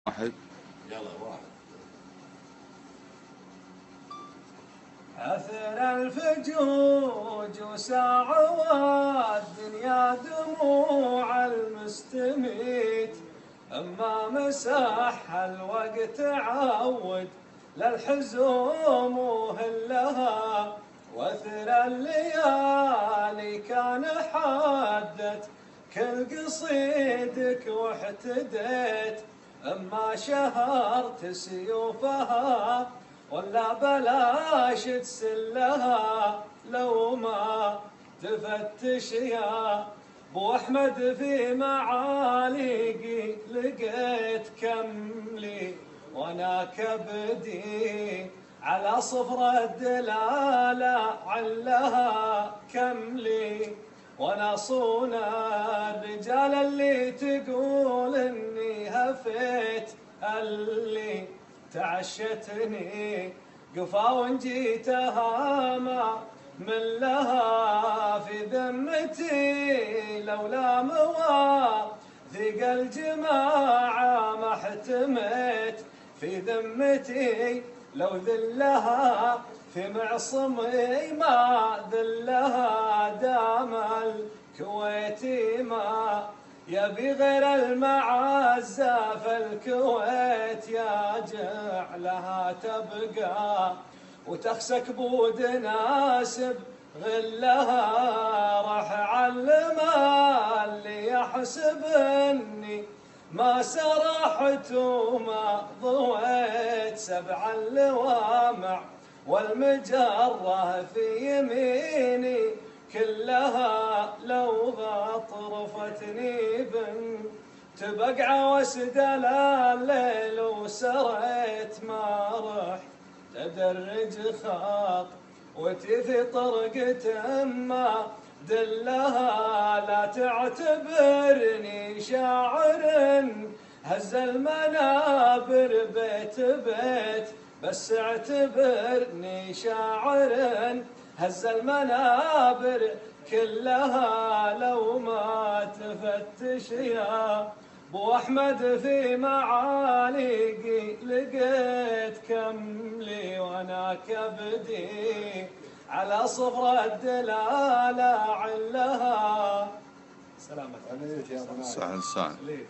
واحد. يلا واحد. عثر الفجوج وساعة والدنيا دموع المستميت، اما مسح الوقت عود للحزوم وهلها، وثر الليالي كان حدت كل قصيدك واحتديت، اما شهرت سيوفها ولا بلاش تسلها، لو ما تفتش يا ابو احمد في معاليقي لقيت كملي، وانا كبدي على صفر الدلاله علها كملي، وانا صون الرجال اللي تقول اني هفيت، اللي تعشتني قفا وان جيتها ما من لها في ذمتي، لولا مواثيق الجماعة ما احتميت في ذمتي، لو ذلها في معصمي ما ذلها، دام الكويتي ما يبي غير المعزة فالكويت يا جعلها تبقى، وتخسك بود ناسب غلها، راح علم اللي يحسب اني ما سرحت وما ضويت، سبع اللوامع والمجرة في يميني كلها، لو غطرفتني بنت بقعة وسدل الليل وسريت، ما رحت تدرج خاط وتفي طرقة ما دلها، لا تعتبرني شاعر هز المنابر بيت بيت، بس اعتبرني شاعر هز المنابر كلها، لو ما تفتش يا ابو احمد في معاليقي لقيت كملي، وانا كبدي على صفر الدلاله علها. سلامتك. سهل.